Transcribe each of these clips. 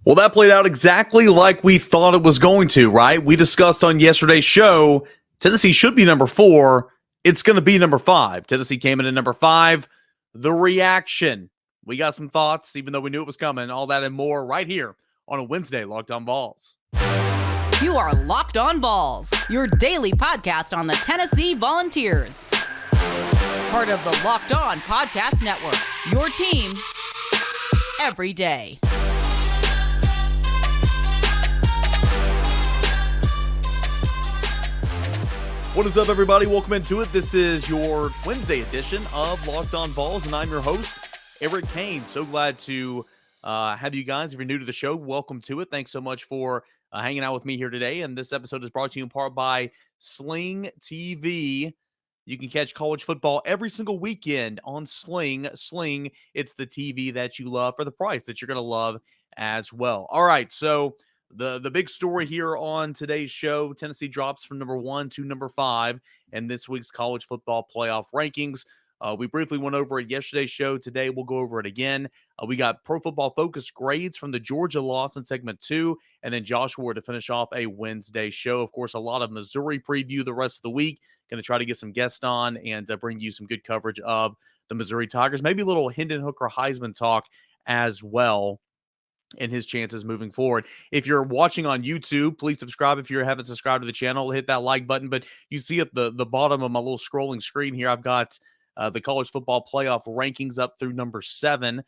Well, that played out exactly like we thought it was going to, right? We discussed on yesterday's show, Tennessee should be number 4. It's going to be number 5. Tennessee came in at number 5. The reaction. We got some thoughts, even though we knew it was coming. All that and more right here on a Wednesday Locked On Vols. You are Locked On Vols, your daily podcast on the Tennessee Volunteers. Part of the Locked On Podcast Network, your team every day. What is up, everybody? Welcome into it. This is your Wednesday edition of Locked On Vols, and I'm your host, Eric Kane. So glad to have you guys. If you're new to the show, welcome to it. Thanks so much for hanging out with me here today. And this episode is brought to you in part by Sling TV. You can catch college football every single weekend on Sling. Sling, it's the TV that you love for the price that you're going to love as well. All right, so the big story here on today's show, Tennessee drops from number 1 to number 5 in this week's college football playoff rankings. We briefly went over it yesterday's show. Today, we'll go over it again. We got Pro Football Focus grades from the Georgia loss in segment 2, and then Josh Ward to finish off a Wednesday show. Of course, a lot of Missouri preview the rest of the week. Going to try to get some guests on and bring you some good coverage of the Missouri Tigers. Maybe a little Hendon Hooker Heisman talk as well, and his chances moving forward. If you're watching on YouTube, please subscribe. If you haven't subscribed to the channel, hit that like button. But you see at the bottom of my little scrolling screen here, I've got the college football playoff rankings up through number 7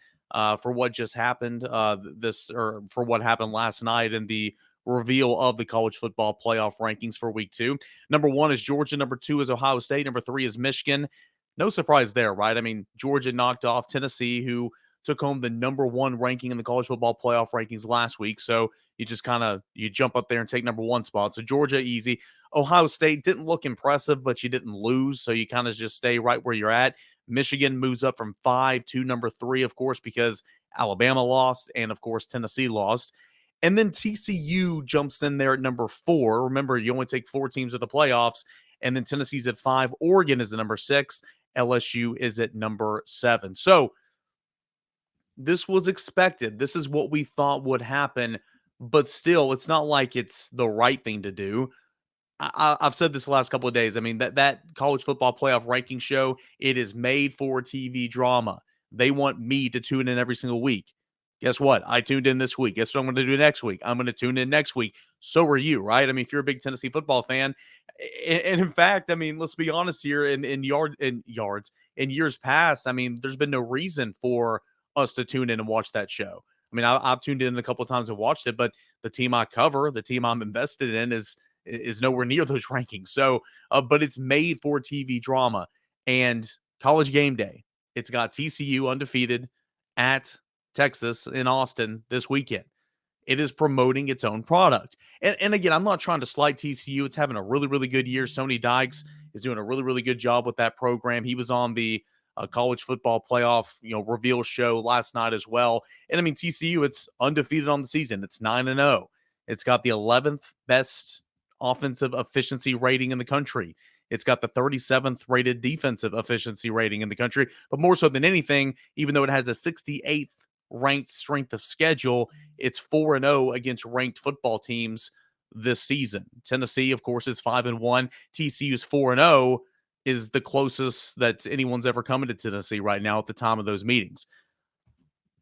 for what just happened for what happened last night in the reveal of the college football playoff rankings for week 2. Number 1 is Georgia. Number 2 is Ohio State. Number 3 is Michigan. No surprise there, right? I mean, Georgia knocked off Tennessee, who took home the number 1 ranking in the college football playoff rankings last week. So you just you jump up there and take number 1 spot. So Georgia, easy. Ohio State didn't look impressive, but you didn't lose. So you kind of just stay right where you're at. Michigan moves up from 5 to number 3, of course, because Alabama lost and, of course, Tennessee lost. And then TCU jumps in there at number 4. Remember, you only take 4 teams to the playoffs. And then Tennessee's at 5. Oregon is at number 6. LSU is at number 7. So this was expected. This is what we thought would happen, but still, it's not like it's the right thing to do. I've said this the last couple of days. I mean, that college football playoff ranking show, it is made for TV drama. They want me to tune in every single week. Guess what? I tuned in this week. Guess what I'm going to do next week? I'm going to tune in next week. So are you, right? I mean, if you're a big Tennessee football fan, and in fact, I mean, let's be honest here, in years past, I mean, there's been no reason for us to tune in and watch that show. I mean, I've tuned in a couple of times and watched it, but the team I cover, the team I'm invested in is nowhere near those rankings. So, but it's made for TV drama. And College Game Day, it's got TCU undefeated at Texas in Austin this weekend. It is promoting its own product. And again, I'm not trying to slight TCU. It's having a really, really good year. Sonny Dykes is doing a really, really good job with that program. He was on the college football playoff, reveal show last night as well. And I mean, TCU, it's undefeated on the season. It's 9-0. It's got the 11th best offensive efficiency rating in the country. It's got the 37th rated defensive efficiency rating in the country. But more so than anything, even though it has a 68th ranked strength of schedule, it's 4-0 against ranked football teams this season. Tennessee, of course, is 5-1. TCU's 4-0. Is the closest that anyone's ever come into Tennessee right now at the time of those meetings.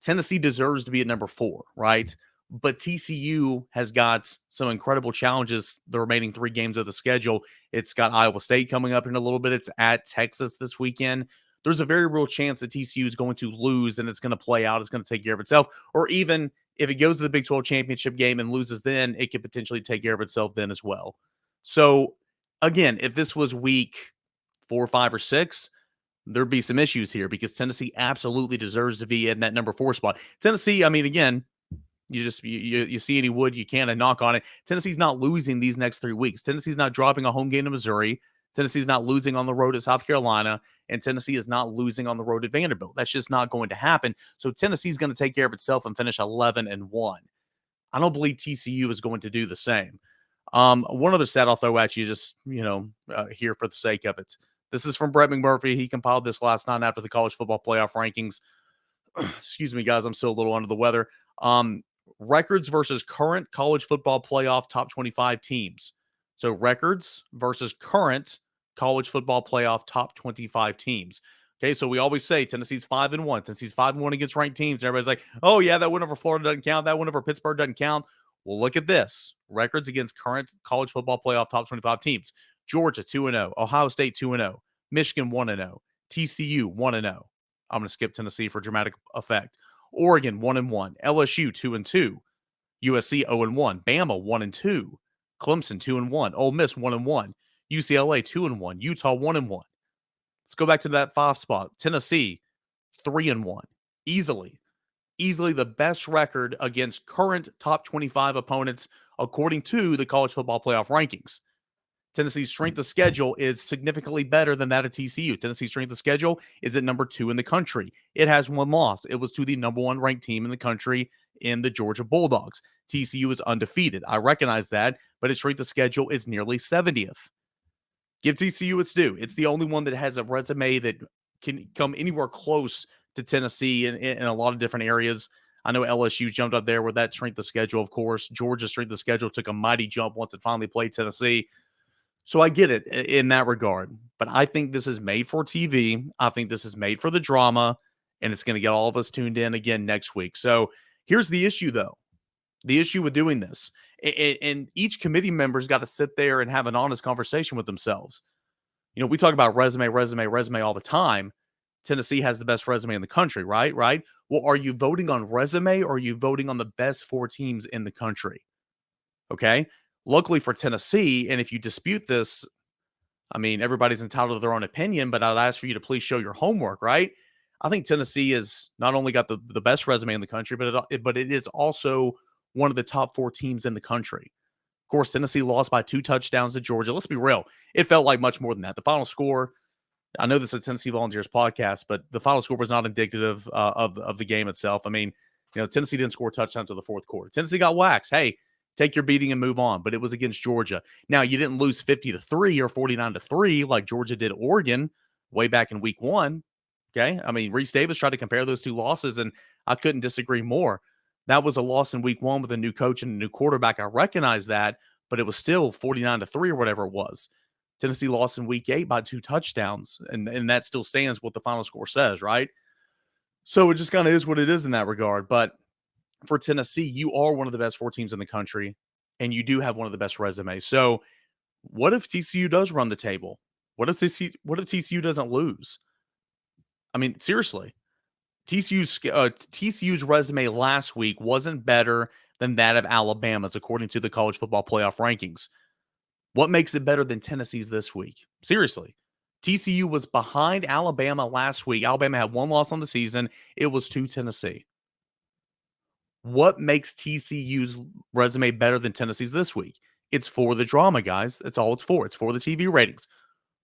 Tennessee deserves to be at number 4, right? But TCU has got some incredible challenges the remaining 3 games of the schedule. It's got Iowa State coming up in a little bit. It's at Texas this weekend. There's a very real chance that TCU is going to lose, and it's going to play out. It's going to take care of itself. Or even if it goes to the Big 12 championship game and loses then, it could potentially take care of itself then as well. So, again, if this was week 4, 5, or 6, there'd be some issues here because Tennessee absolutely deserves to be in that number 4 spot. Tennessee, I mean, again, you see any wood, you can and knock on it. Tennessee's not losing these next 3 weeks. Tennessee's not dropping a home game to Missouri. Tennessee's not losing on the road at South Carolina, and Tennessee is not losing on the road at Vanderbilt. That's just not going to happen. So Tennessee's going to take care of itself and finish 11-1. I don't believe TCU is going to do the same. One other stat I'll throw at you, just here for the sake of it. This is from Brett McMurphy. He compiled this last night after the college football playoff rankings. Excuse me, guys. I'm still a little under the weather. records versus current college football playoff top 25 teams. So records versus current college football playoff top 25 teams. Okay, so we always say Tennessee's 5-1. Tennessee's 5-1 against ranked teams. And everybody's like, oh, yeah, that win over Florida doesn't count. That win over Pittsburgh doesn't count. Well, look at this. Records against current college football playoff top 25 teams. Georgia 2-0, Ohio State 2-0, Michigan 1-0, TCU 1-0. I'm going to skip Tennessee for dramatic effect. Oregon 1-1, LSU 2-2, USC 0-1, Bama 1-2, Clemson 2-1, Ole Miss 1-1, UCLA 2-1, Utah 1-1. Let's go back to that 5 spot. Tennessee 3-1, easily the best record against current top 25 opponents according to the college football playoff rankings. Tennessee's strength of schedule is significantly better than that of TCU. Tennessee's strength of schedule is at number 2 in the country. It has 1 loss. It was to the number 1 ranked team in the country in the Georgia Bulldogs. TCU is undefeated. I recognize that, but its strength of schedule is nearly 70th. Give TCU its due. It's the only one that has a resume that can come anywhere close to Tennessee in a lot of different areas. I know LSU jumped up there with that strength of schedule, of course. Georgia's strength of schedule took a mighty jump once it finally played Tennessee. So I get it in that regard. But I think this is made for TV. I think this is made for the drama, and it's going to get all of us tuned in again next week. So here's the issue, though. The issue with doing this. And each committee member's got to sit there and have an honest conversation with themselves. You know, we talk about resume all the time. Tennessee has the best resume in the country, right? Right. Well, are you voting on resume or are you voting on the best 4 teams in the country? Okay. Luckily for Tennessee, and if you dispute this, I mean, everybody's entitled to their own opinion, but I'd ask for you to please show your homework, right? I think Tennessee has not only got the best resume in the country, but it is also one of the top 4 teams in the country. Of course, Tennessee lost by 2 touchdowns to Georgia. Let's be real. It felt like much more than that. The final score, I know this is a Tennessee Volunteers podcast, but the final score was not indicative of the game itself. I mean, you know, Tennessee didn't score a touchdown to the 4th quarter. Tennessee got waxed. Hey, take your beating and move on. But it was against Georgia. Now, you didn't lose 50-3 or 49-3 like Georgia did Oregon way back in week 1. Okay. I mean, Reese Davis tried to compare those 2 losses, and I couldn't disagree more. That was a loss in week 1 with a new coach and a new quarterback. I recognize that, but it was still 49-3 or whatever it was. Tennessee lost in week 8 by 2 touchdowns, and that still stands what the final score says, right? So it just kind of is what it is in that regard. But for Tennessee, you are one of the best 4 teams in the country, and you do have one of the best resumes. So what if TCU does run the table? What if TCU doesn't lose? I mean, seriously. TCU's resume last week wasn't better than that of Alabama's, according to the college football playoff rankings. What makes it better than Tennessee's this week? Seriously. TCU was behind Alabama last week. Alabama had 1 loss on the season. It was to Tennessee. What makes TCU's resume better than Tennessee's this week? It's for the drama, guys. That's all it's for. It's for the TV ratings.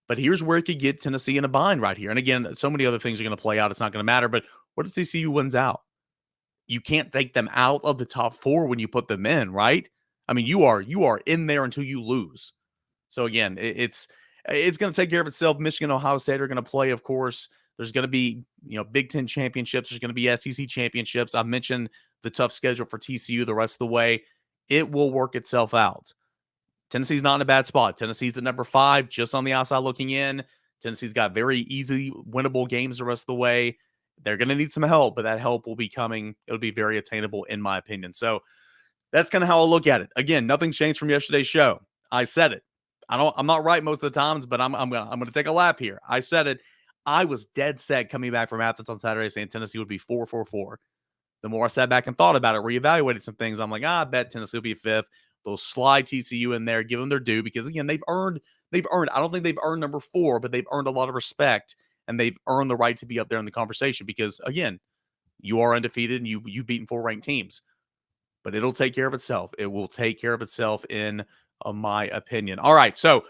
But here's where it could get Tennessee in a bind right here. And again, so many other things are going to play out. It's not going to matter. But what if TCU wins out? You can't take them out of the top 4 when you put them in, right? I mean, you are in there until you lose. So again, it's going to take care of itself. Michigan, Ohio State are going to play, of course. There's going to be, Big Ten championships. There's going to be SEC championships. I've mentioned the tough schedule for TCU the rest of the way. It will work itself out. Tennessee's not in a bad spot. Tennessee's at number 5, just on the outside looking in. Tennessee's got very easy, winnable games the rest of the way. They're going to need some help, but that help will be coming. It'll be very attainable, in my opinion. So that's kind of how I look at it. Again, nothing's changed from yesterday's show. I said it. I'm not right most of the times, but I'm gonna take a lap here. I said it. I was dead set coming back from Athens on Saturday saying Tennessee would be 4-4-4. The more I sat back and thought about it, reevaluated some things, I'm like, I bet Tennessee will be 5th. They'll slide TCU in there, give them their due, because again, they've earned. I don't think they've earned number 4, but they've earned a lot of respect, and they've earned the right to be up there in the conversation because again, you are undefeated and you've beaten 4 ranked teams. But it'll take care of itself. It will take care of itself in my opinion. All right, so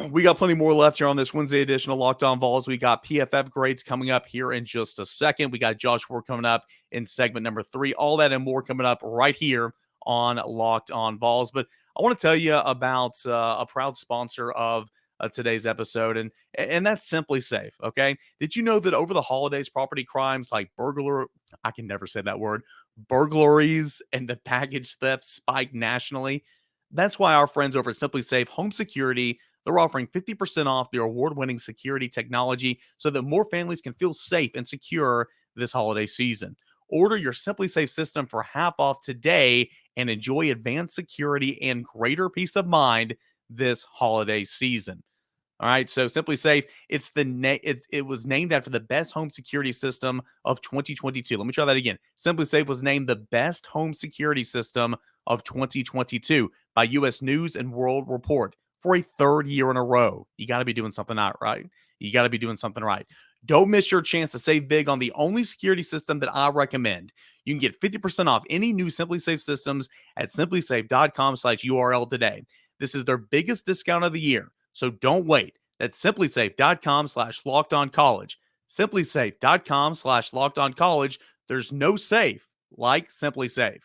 we got plenty more left here on this Wednesday edition of Locked On Vols. We got PFF grades coming up here in just a second. We got Josh Heupel coming up in segment number 3. All that and more coming up right here on Locked On Vols. But I want to tell you about a proud sponsor of today's episode, and that's SimpliSafe. Okay, did you know that over the holidays, property crimes like I can never say that word, burglaries and the package theft spiked nationally? That's why our friends over at SimpliSafe Home Security, they're offering 50% off their award-winning security technology so that more families can feel safe and secure this holiday season. Order your SimpliSafe system for half off today and enjoy advanced security and greater peace of mind this holiday season. All right, so SimpliSafe, it was named after the best home security system of 2022. Let me try that again. SimpliSafe was named the best home security system of 2022 by U.S. News and World Report for a third year in a row. You got to be doing something out right. You got to be doing something right. Don't miss your chance to save big on the only security system that I recommend. You can get 50% off any new SimpliSafe systems at simplisafe.com/URL today. This is their biggest discount of the year, so don't wait. That's simplisafe.com/lockedoncollege. Simplisafe.com/lockedoncollege. There's no safe like SimpliSafe.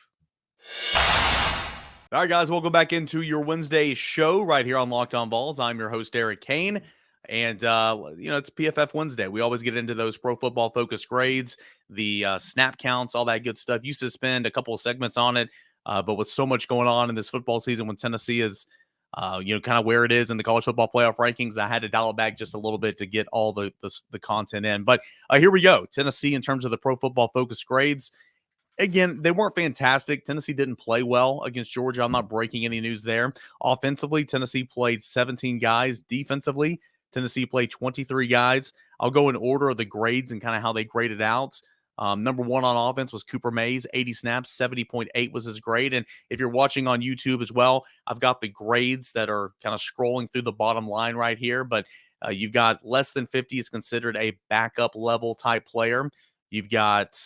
All right, guys, welcome back into your Wednesday show right here on Locked On Balls. I'm your host, Eric Kane. And, it's PFF Wednesday. We always get into those pro football focused grades, the snap counts, all that good stuff. Used to spend a couple of segments on it. But with so much going on in this football season, when Tennessee is, kind of where it is in the college football playoff rankings, I had to dial it back just a little bit to get all the content in. But here we go. Tennessee, in terms of the pro football focused grades, again, they weren't fantastic. Tennessee didn't play well against Georgia. I'm not breaking any news there. Offensively, Tennessee played 17 guys. Defensively, Tennessee played 23 guys. I'll go in order of the grades and kind of how they graded out. Number one on offense was Cooper Mays, 80 snaps, 70.8 was his grade. And if you're watching on YouTube as well, I've got the grades that are kind of scrolling through the bottom line right here. But you've got less than 50 is considered a backup level type player. You've got,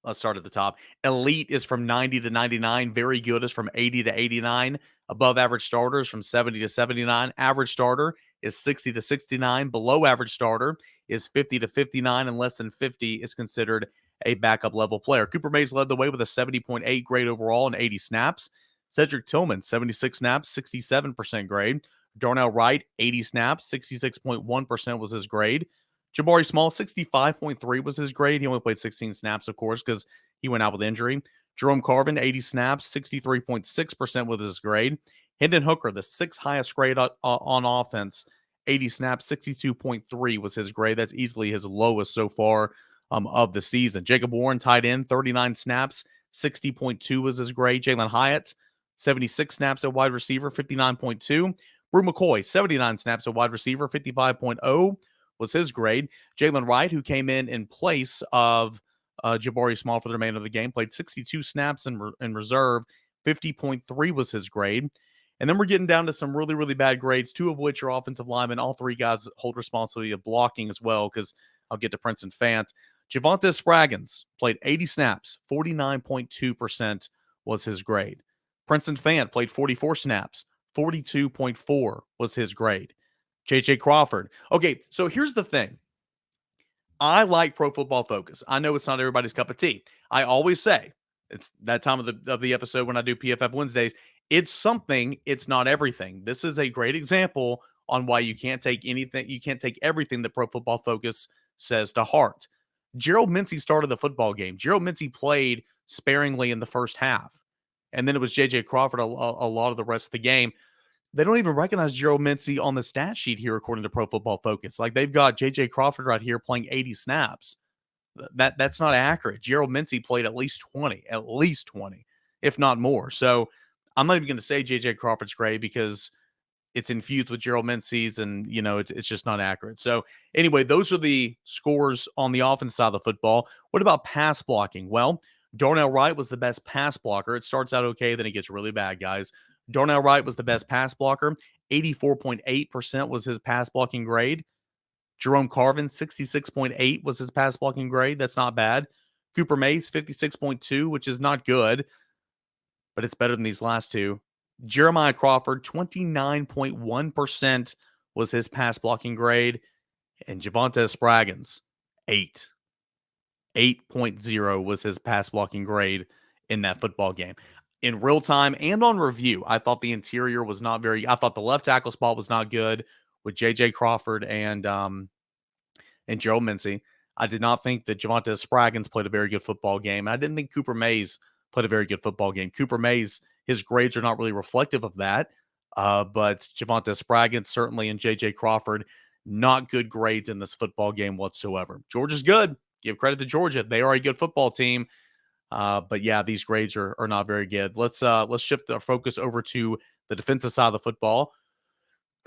let's start at the top. Elite is from 90 to 99. Very good is from 80 to 89. Above average starters from 70 to 79. Average starter is 60 to 69. Below average starter is 50 to 59. And less than 50 is considered a backup level player. Cooper Mays led the way with a 70.8 grade overall and 80 snaps. Cedric Tillman, 76 snaps, 67% grade. Darnell Wright, 80 snaps, 66.1% was his grade. Jabari Small, 65.3 was his grade. He only played 16 snaps, of course, because he went out with injury. Jerome Carvin, 80 snaps, 63.6% was his grade. Hendon Hooker, the sixth highest grade on offense, 80 snaps, 62.3 was his grade. That's easily his lowest so far of the season. Jacob Warren, tight end, 39 snaps, 60.2 was his grade. Jalen Hyatt, 76 snaps at wide receiver, 59.2. Brew McCoy, 79 snaps at wide receiver, 55.0 was his grade. Jalen Wright, who came in place of Jabari Small for the remainder of the game, played 62 snaps in reserve. 50.3 was his grade. And then we're getting down to some really, really bad grades, two of which are offensive linemen. All three guys hold responsibility of blocking as well, because I'll get to Princeton Fant. Javonte Spraggins played 80 snaps. 49.2% was his grade. Princeton Fant played 44 snaps. 42.4 was his grade. J.J. Crawford. Okay, so here's the thing. I like Pro Football Focus. I know it's not everybody's cup of tea. I always say, it's that time of the episode when I do PFF Wednesdays, it's something, it's not everything. This is a great example on why you can't take everything that Pro Football Focus says to heart. Gerald Mincey started the football game. Gerald Mincey played sparingly in the first half. And then it was J.J. Crawford a lot of the rest of the game. They don't even recognize Gerald Mincey on the stat sheet here, according to Pro Football Focus. Like, they've got J.J. Crawford right here playing 80 snaps. That's not accurate. Gerald Mincey played at least 20, if not more. So I'm not even going to say J.J. Crawford's grade because it's infused with Gerald Mincey's, and, it's just not accurate. So anyway, those are the scores on the offense side of the football. What about pass blocking? Well, Darnell Wright was the best pass blocker. It starts out okay, then it gets really bad, guys. Darnell Wright was the best pass blocker. 84.8% was his pass blocking grade. Jerome Carvin, 66.8 was his pass blocking grade. That's not bad. Cooper Mays, 56.2, which is not good, but it's better than these last two. Jeremiah Crawford, 29.1% was his pass blocking grade. And Javonte Spraggins, 8. 8.0 was his pass blocking grade in that football game. in real time and on review, I thought the interior was not very. I thought the left tackle spot was not good with J.J. Crawford and Joe Mincy. I did not think that Javonte Spraggins played a very good football game. I didn't think Cooper Mays played a very good football game. Cooper Mays, his grades are not really reflective of that. But Javonte Spraggins certainly and J.J. Crawford, not good grades in this football game whatsoever. Georgia's good. Give credit to Georgia. They are a good football team. But yeah, these grades are not very good. Let's shift our focus over to the defensive side of the football.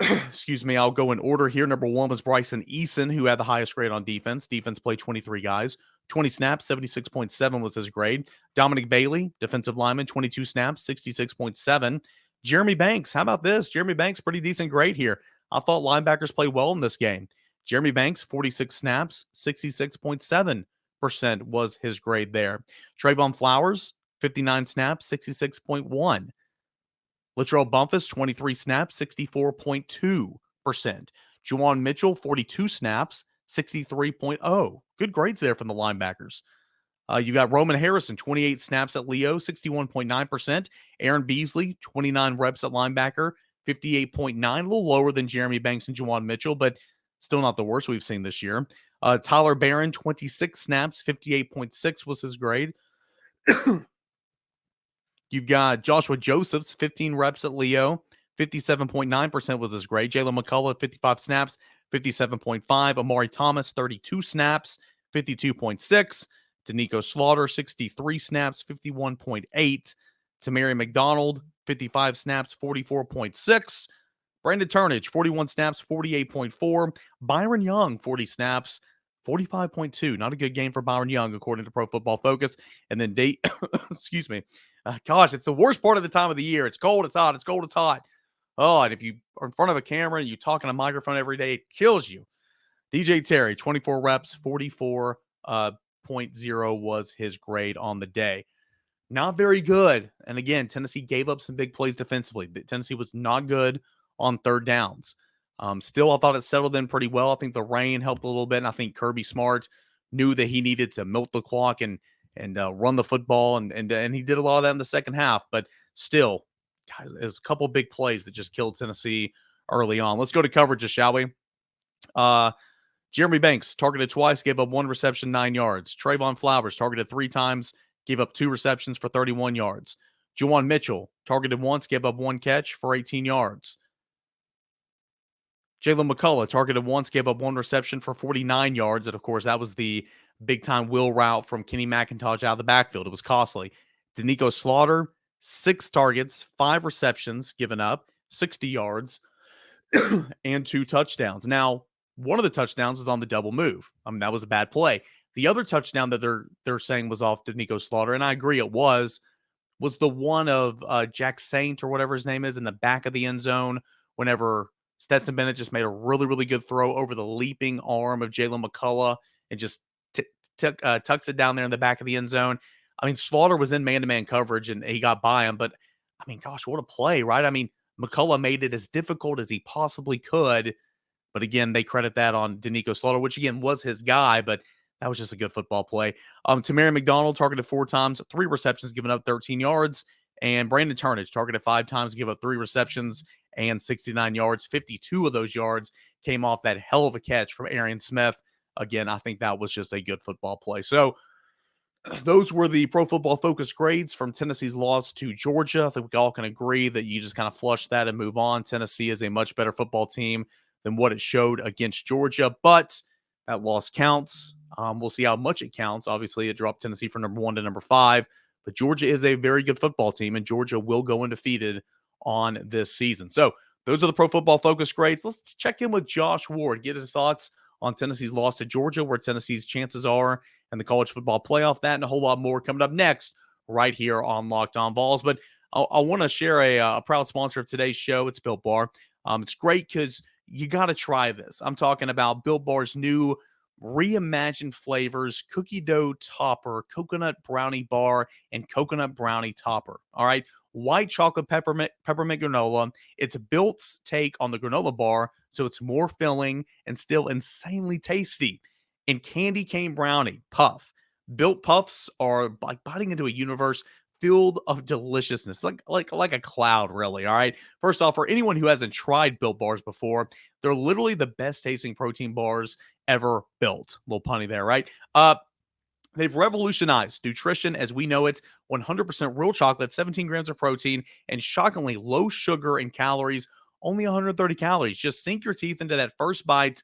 Excuse me, I'll go in order here. Number one was Bryson Eason, who had the highest grade on defense. Defense played 23 guys, 20 snaps, 76.7 was his grade. Dominic Bailey, defensive lineman, 22 snaps, 66.7. Jeremy Banks, how about this? Jeremy Banks, pretty decent grade here. I thought linebackers played well in this game. Jeremy Banks, 46 snaps, 66.7% was his grade there. Trayvon Flowers, 59 snaps, 66.1. Latrell Bumpus, 23 snaps, 64.2%. Juwan Mitchell, 42 snaps, 63.0. Good grades there from the linebackers. You got Roman Harrison, 28 snaps at Leo, 61.9%. Aaron Beasley, 29 reps at linebacker, 58.9. A little lower than Jeremy Banks and Juwan Mitchell, but still not the worst we've seen this year. Tyler Barron, 26 snaps, 58.6 was his grade. You've got Joshua Josephs, 15 reps at Leo, 57.9% was his grade. Jalen McCullough, 55 snaps, 57.5. Amari Thomas, 32 snaps, 52.6. Danico Slaughter, 63 snaps, 51.8. Tamari McDonald, 55 snaps, 44.6. Brandon Turnage, 41 snaps, 48.4. Byron Young, 40 snaps, 45.2. Not a good game for Byron Young, according to Pro Football Focus. And then excuse me. Gosh, it's the worst part of the time of the year. It's cold, it's hot, it's cold, it's hot. Oh, and if you are in front of a camera and you talk on a microphone every day, it kills you. DJ Terry, 24 reps, 44.0 was his grade on the day. Not very good. And again, Tennessee gave up some big plays defensively. Tennessee was not good on third downs. Still, I thought it settled in pretty well. I think the rain helped a little bit. And I think Kirby Smart knew that he needed to milk the clock and run the football. And he did a lot of that in the second half. But still, guys, there's a couple big plays that just killed Tennessee early on. Let's go to coverages, shall we? Jeremy Banks targeted twice, gave up 1 reception, 9 yards. Trayvon Flowers targeted 3 times, gave up 2 receptions for 31 yards. Juwan Mitchell targeted once, gave up 1 catch for 18 yards. Jalen McCullough targeted once, gave up 1 reception for 49 yards. And, of course, that was the big-time wheel route from Kenny McIntosh out of the backfield. It was costly. Danico Slaughter, 6 targets, 5 receptions given up, 60 yards, and 2 touchdowns. Now, one of the touchdowns was on the double move. I mean, that was a bad play. The other touchdown that they're saying was off Danico Slaughter, and I agree it was the one of Jack Saint or whatever his name is in the back of the end zone whenever Stetson Bennett just made a really, really good throw over the leaping arm of Jalen McCullough and just tucks it down there in the back of the end zone. I mean, Slaughter was in man-to-man coverage, and he got by him. But, I mean, gosh, what a play, right? I mean, McCullough made it as difficult as he possibly could. But, again, they credit that on Danico Slaughter, which, again, was his guy. But that was just a good football play. Tamari McDonald targeted 4 times, 3 receptions, giving up 13 yards. And Brandon Turnage targeted 5 times, give up 3 receptions and 69 yards. 52 of those yards came off that hell of a catch from Arian Smith. Again, I think that was just a good football play. So those were the Pro Football Focus grades from Tennessee's loss to Georgia. I think we all can agree that you just kind of flush that and move on. Tennessee is a much better football team than what it showed against Georgia, but that loss counts. We'll see how much it counts. Obviously, it dropped Tennessee from number 1 to number 5, but Georgia is a very good football team, and Georgia will go undefeated on this season. So those are the Pro Football Focus grades. Let's check in with Josh Ward, get his thoughts on Tennessee's loss to Georgia, where Tennessee's chances are in the college football playoff. That and a whole lot more coming up next right here on Locked On Vols. But I want to share a proud sponsor of today's show. It's Built Bar. It's great because you got to try this. I'm talking about Built Bar's new reimagined flavors, cookie dough topper, coconut brownie bar, and coconut brownie topper. All right. White chocolate peppermint granola. It's Built's take on the granola bar, so it's more filling and still insanely tasty. And candy cane brownie puff. Built puffs are like biting into a universe filled of deliciousness, like a cloud, really. All right. First off, for anyone who hasn't tried Built Bars before, they're literally the best tasting protein bars ever built. Little punny there, right? They've revolutionized nutrition as we know it. 100% real chocolate, 17 grams of protein, and shockingly low sugar and calories, only 130 calories. Just sink your teeth into that first bite,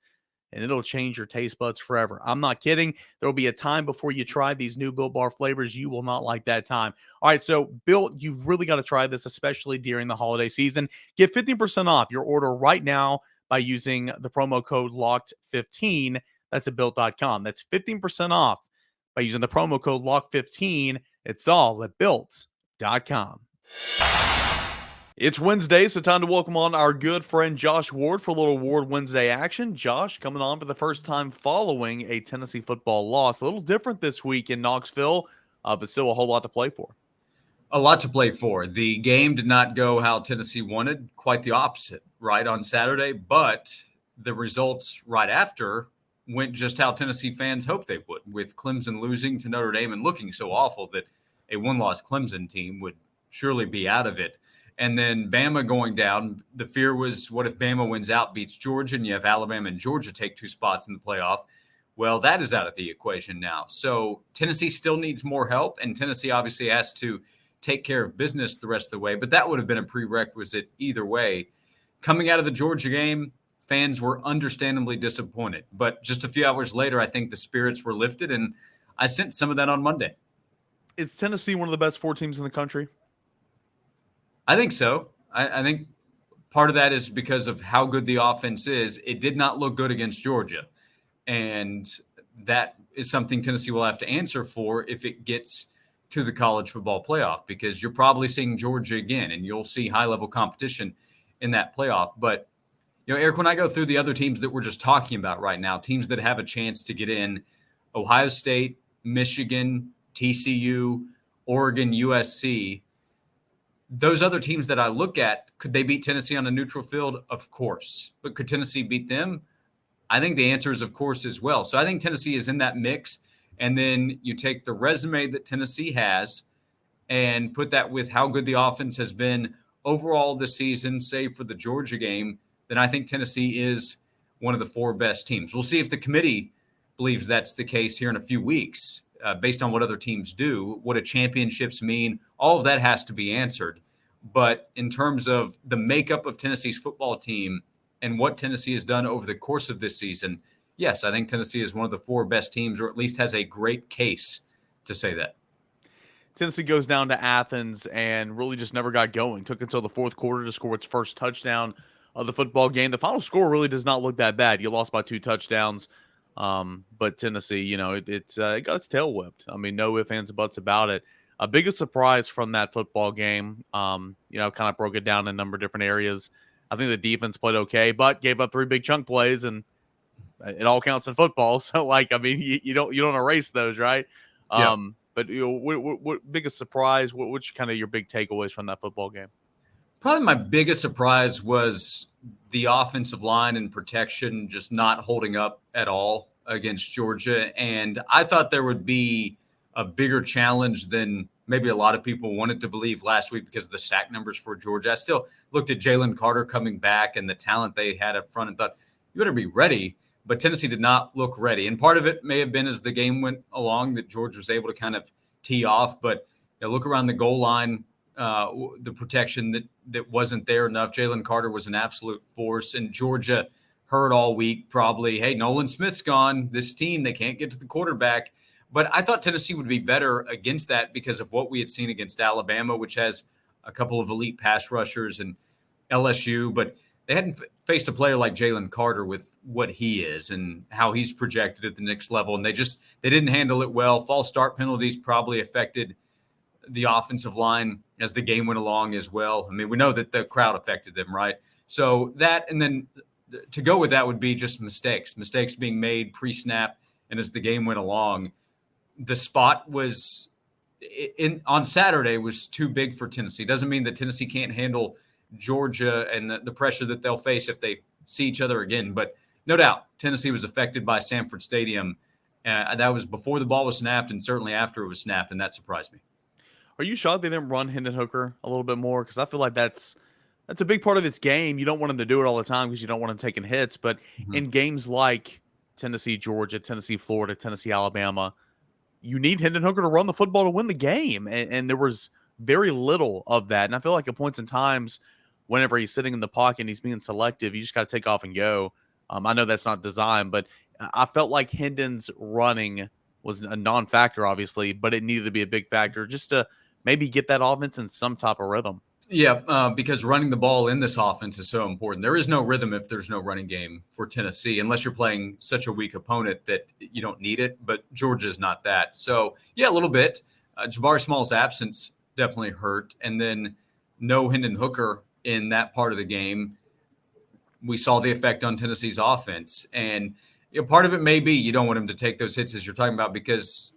and it'll change your taste buds forever. I'm not kidding. There will be a time before you try these new Built Bar flavors. You will not like that time. All right, so Built, you've really got to try this, especially during the holiday season. Get 15% off your order right now by using the promo code LOCKED15. That's at Built.com. That's 15% off by using the promo code LOCK15. It's all at Built.com. It's Wednesday, so time to welcome on our good friend Josh Ward for a little Ward Wednesday action. Josh coming on for the first time following a Tennessee football loss. A little different this week in Knoxville, but still a whole lot to play for. A lot to play for. The game did not go how Tennessee wanted, quite the opposite, right, on Saturday, but the results right after went just how Tennessee fans hoped they would, with Clemson losing to Notre Dame and looking so awful that a one-loss Clemson team would surely be out of it. And then Bama going down. The fear was, what if Bama wins out, beats Georgia, and you have Alabama and Georgia take 2 spots in the playoff? Well, that is out of the equation now. So Tennessee still needs more help, and Tennessee obviously has to take care of business the rest of the way, but that would have been a prerequisite either way. Coming out of the Georgia game, fans were understandably disappointed. But just a few hours later, I think the spirits were lifted, and I sensed some of that on Monday. Is Tennessee one of the best 4 teams in the country? I think so. I think part of that is because of how good the offense is. It did not look good against Georgia, and that is something Tennessee will have to answer for if it gets to the college football playoff, because you're probably seeing Georgia again, and you'll see high-level competition in that playoff. But Eric, when I go through the other teams that we're just talking about right now, teams that have a chance to get in, Ohio State, Michigan, TCU, Oregon, USC, those other teams that I look at, could they beat Tennessee on a neutral field? Of course. But could Tennessee beat them? I think the answer is of course as well. So I think Tennessee is in that mix. And then you take the resume that Tennessee has and put that with how good the offense has been overall this season, save for the Georgia game, then I think Tennessee is one of the 4 best teams. We'll see if the committee believes that's the case here in a few weeks, based on what other teams do. What do championships mean? All of that has to be answered. But in terms of the makeup of Tennessee's football team and what Tennessee has done over the course of this season, yes, I think Tennessee is one of the 4 best teams, or at least has a great case to say that. Tennessee goes down to Athens and really just never got going. Took until the 4th quarter to score its first touchdown of the football game. The final score really does not look that bad. You lost by 2 touchdowns, but Tennessee, it got its tail whipped. I mean, no ifs, ands, and buts about it. A biggest surprise from that football game, kind of broke it down in a number of different areas. I think the defense played okay, but gave up 3 big chunk plays, and it all counts in football. So, you don't erase those, right? Yeah. But what biggest surprise? What's kind of your big takeaways from that football game? Probably my biggest surprise was the offensive line and protection just not holding up at all against Georgia. And I thought there would be a bigger challenge than maybe a lot of people wanted to believe last week because of the sack numbers for Georgia. I still looked at Jalen Carter coming back and the talent they had up front and thought, you better be ready. But Tennessee did not look ready. And part of it may have been as the game went along that Georgia was able to kind of tee off. But look around the goal line, the protection that wasn't there enough. Jalen Carter was an absolute force. And Georgia heard all week probably, hey, Nolan Smith's gone. This team, they can't get to the quarterback. But I thought Tennessee would be better against that because of what we had seen against Alabama, which has a couple of elite pass rushers, and LSU. But they hadn't faced a player like Jalen Carter with what he is and how he's projected at the next level. And they didn't handle it well. False start penalties probably affected the offensive line as the game went along as well. I mean, we know that the crowd affected them, right? So that, and then to go with that would be just mistakes being made pre-snap. And as the game went along, the spot was on Saturday was too big for Tennessee. Doesn't mean that Tennessee can't handle Georgia and the pressure that they'll face if they see each other again. But no doubt, Tennessee was affected by Sanford Stadium. That was before the ball was snapped and certainly after it was snapped, and that surprised me. Are you shocked they didn't run Hendon Hooker a little bit more? Because I feel like that's a big part of its game. You don't want him to do it all the time because you don't want him taking hits. But Mhm. in games like Tennessee, Georgia, Tennessee, Florida, Tennessee, Alabama, you need Hendon Hooker to run the football to win the game. And there was very little of that. And I feel like at points in times, whenever he's sitting in the pocket and he's being selective, you just got to take off and go. I know that's not designed, but I felt like Hendon's running was a non-factor, obviously, but it needed to be a big factor just to maybe get that offense in some type of rhythm. Yeah, because running the ball in this offense is so important. There is no rhythm if there's no running game for Tennessee, unless you're playing such a weak opponent that you don't need it. But Georgia's not that. So, yeah, a little bit. Jabari Small's absence definitely hurt. And then no Hendon Hooker in that part of the game. We saw the effect on Tennessee's offense. And part of it may be you don't want him to take those hits as you're talking about because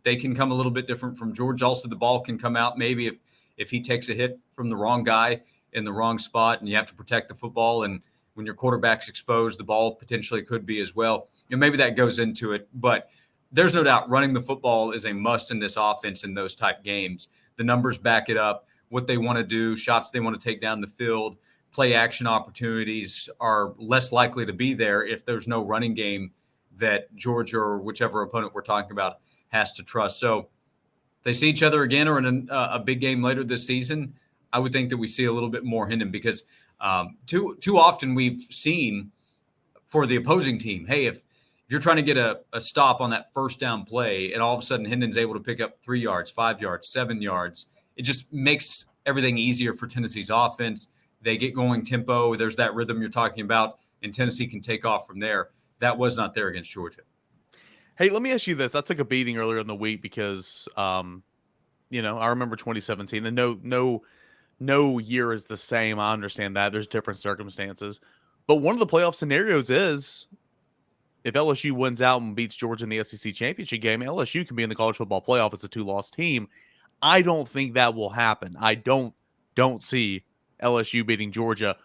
they can come a little bit different from Georgia. Also, the ball can come out maybe if he takes a hit from the wrong guy in the wrong spot and you have to protect the football. And when your quarterback's exposed, the ball potentially could be as well. Maybe that goes into it. But there's no doubt running the football is a must in this offense in those type games. The numbers back it up. What they want to do, shots they want to take down the field, play action opportunities are less likely to be there if there's no running game that Georgia or whichever opponent we're talking about has to trust. So if they see each other again or in a big game later this season, I would think that we see a little bit more Hendon because too often we've seen for the opposing team, hey, if you're trying to get a stop on that first down play and all of a sudden Hendon's able to pick up 3 yards, 5 yards, 7 yards, it just makes everything easier for Tennessee's offense. They get going tempo. There's that rhythm you're talking about, and Tennessee can take off from there. That was not there against Georgia. Hey, let me ask you this. I took a beating earlier in the week because, I remember 2017, and no year is the same. I understand that. There's different circumstances. But one of the playoff scenarios is if LSU wins out and beats Georgia in the SEC championship game, LSU can be in the college football playoff as a 2-loss team. I don't think that will happen. I don't see LSU beating Georgia.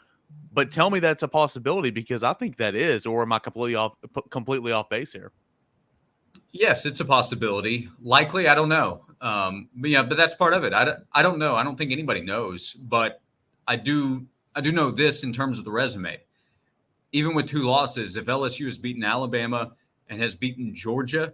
But tell me that's a possibility because I think that is, or am I completely off base here? Yes, it's a possibility. Likely, I don't know. But that's part of it. I don't know. I don't think anybody knows, but I do know this in terms of the resume. Even with 2 losses, if LSU has beaten Alabama and has beaten Georgia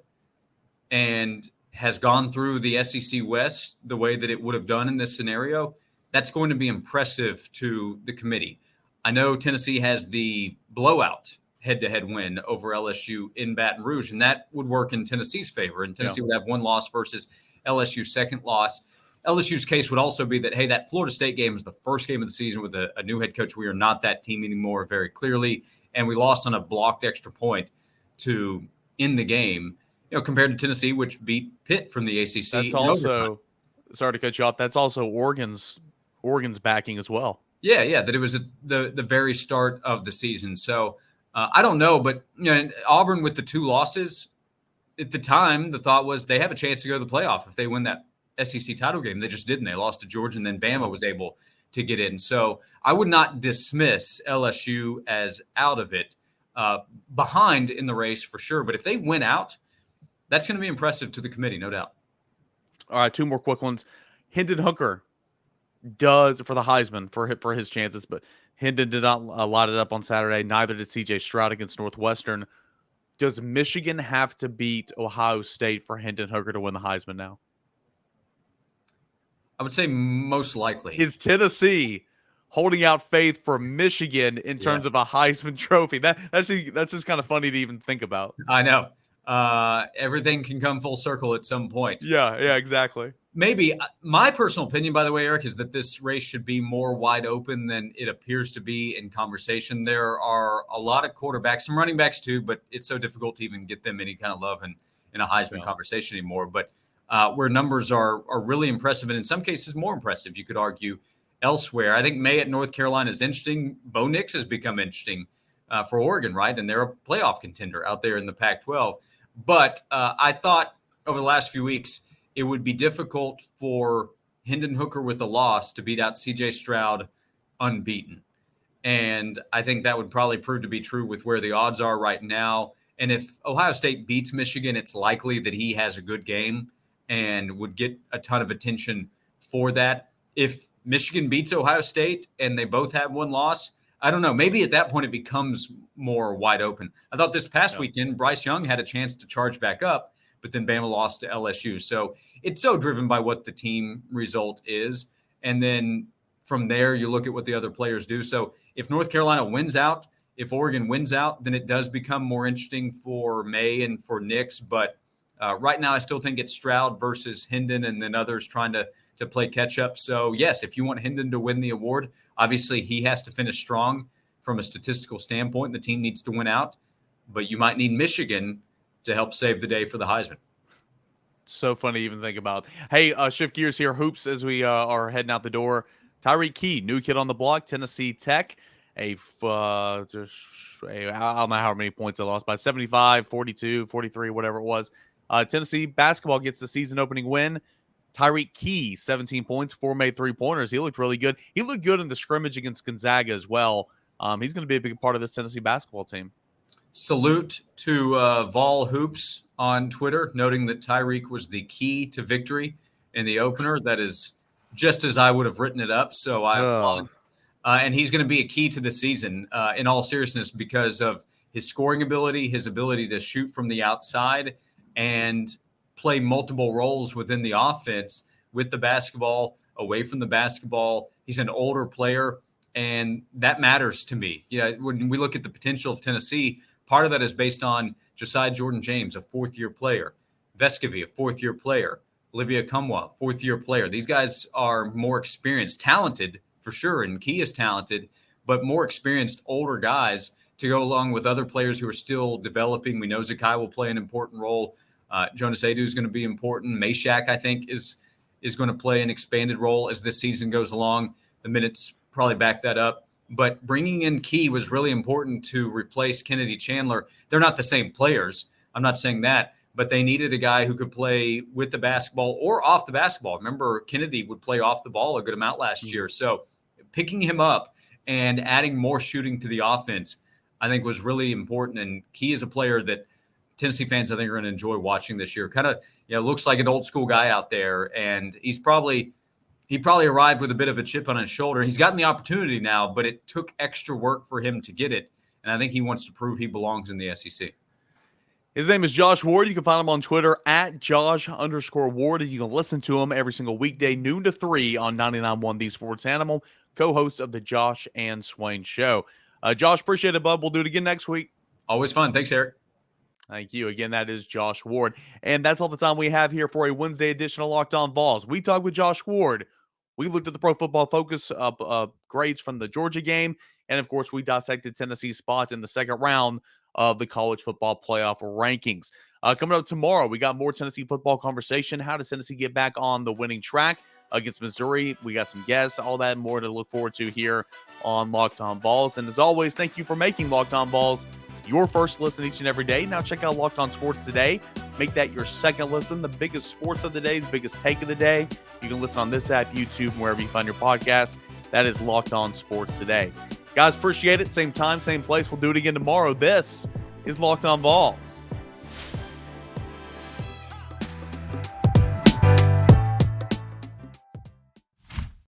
and has gone through the SEC West the way that it would have done in this scenario, that's going to be impressive to the committee. I know Tennessee has the blowout head-to-head win over LSU in Baton Rouge, and that would work in Tennessee's favor. And Tennessee would have 1 loss versus LSU's 2nd loss. LSU's case would also be that, hey, that Florida State game was the first game of the season with a new head coach. We are not that team anymore, very clearly. And we lost on a blocked extra point to end the game, compared to Tennessee, which beat Pitt from the ACC. That's also, sorry to cut you off, that's also Oregon's backing as well. Yeah, that it was the very start of the season. So I don't know, but Auburn with the 2 losses at the time, the thought was they have a chance to go to the playoff if they win that SEC title game. They just didn't. They lost to Georgia, and then Bama was able to get in. So I would not dismiss LSU as out of it, behind in the race for sure. But if they win out, that's going to be impressive to the committee, no doubt. All right, 2 more quick ones. Hendon Hooker does for the Heisman for his chances, but Hendon did not light it up on Saturday. Neither did CJ Stroud against Northwestern. Does Michigan have to beat Ohio State for Hendon Hooker to win the Heisman now? I would say most likely. Is Tennessee holding out faith for Michigan in terms of a Heisman Trophy? That's just kind of funny to even think about. I know. Everything can come full circle at some point. Yeah, exactly. Maybe. My personal opinion, by the way, Eric, is that this race should be more wide open than it appears to be in conversation. There are a lot of quarterbacks, some running backs too, but it's so difficult to even get them any kind of love in a Heisman conversation anymore. But where numbers are really impressive, and in some cases more impressive, you could argue, elsewhere. I think May at North Carolina is interesting. Bo Nix has become interesting for Oregon, right? And they're a playoff contender out there in the Pac-12. But I thought over the last few weeks, it would be difficult for Hendon Hooker with the loss to beat out CJ Stroud unbeaten. And I think that would probably prove to be true with where the odds are right now. And if Ohio State beats Michigan, it's likely that he has a good game and would get a ton of attention for that. If Michigan beats Ohio State and they both have one loss, I don't know. Maybe at that point it becomes more wide open. I thought this past weekend, Bryce Young had a chance to charge back up, but then Bama lost to LSU. So it's so driven by what the team result is. And then from there, you look at what the other players do. So if North Carolina wins out, if Oregon wins out, then it does become more interesting for May and for Nix. But right now, I still think it's Stroud versus Hendon and then others trying to play catch up. So, yes, if you want Hendon to win the award, obviously he has to finish strong from a statistical standpoint. The team needs to win out. But you might need Michigan to help save the day for the Heisman. So funny to even think about. Hey, shift gears here. Hoops as we are heading out the door. Tyreek Key, new kid on the block, Tennessee Tech. I don't know how many points they lost by 75, 42, 43, whatever it was. Tennessee basketball gets the season opening win. Tyreek Key, 17 points, 4 made 3-pointers. He looked really good. He looked good in the scrimmage against Gonzaga as well. He's going to be a big part of this Tennessee basketball team. Salute to Vol Hoops on Twitter, noting that Tyreek was the key to victory in the opener. That is just as I would have written it up. So I applaud. And he's going to be a key to the season in all seriousness because of his scoring ability, his ability to shoot from the outside and play multiple roles within the offense with the basketball, away from the basketball. He's an older player, and that matters to me. Yeah, when we look at the potential of Tennessee, part of that is based on Josiah Jordan-James, a fourth-year player, Vescovy, a fourth-year player, Olivia Kumwa, fourth-year player. These guys are more experienced, talented for sure, and Key is talented, but more experienced, older guys to go along with other players who are still developing. We know Zakai will play an important role. Jonas Adu is going to be important. Meshack, I think, is going to play an expanded role as this season goes along. The minutes probably back that up. But bringing in Key was really important to replace Kennedy Chandler. They're not the same players. I'm not saying that. But they needed a guy who could play with the basketball or off the basketball. Remember, Kennedy would play off the ball a good amount last year. So picking him up and adding more shooting to the offense, I think was really important. And Key is a player that Tennessee fans, I think, are going to enjoy watching this year. Kind of, looks like an old school guy out there. And he probably arrived with a bit of a chip on his shoulder. He's gotten the opportunity now, but it took extra work for him to get it. And I think he wants to prove he belongs in the SEC. His name is Josh Ward. You can find him on Twitter at Josh_Ward. You can listen to him every single weekday, noon to 3 on 99.1 The Sports Animal, co-host of the Josh and Swain Show. Josh, appreciate it, bud. We'll do it again next week. Always fun. Thanks, Eric. Thank you. Again, that is Josh Ward. And that's all the time we have here for a Wednesday edition of Locked On Vols. We talked with Josh Ward. We looked at the Pro Football Focus grades from the Georgia game. And, of course, we dissected Tennessee's spot in the second round of the college football playoff rankings. Coming up tomorrow, we got more Tennessee football conversation. How does Tennessee get back on the winning track against Missouri? We got some guests, all that and more to look forward to here on Locked On Vols. And as always, thank you for making Locked On Vols your first listen each and every day. Now check out Locked On Sports Today. Make that your second listen, the biggest sports of the day, biggest take of the day. You can listen on this app, YouTube, wherever you find your podcast. That is Locked On Sports Today. Guys, appreciate it. Same time, same place. We'll do it again tomorrow. This is Locked On Vols.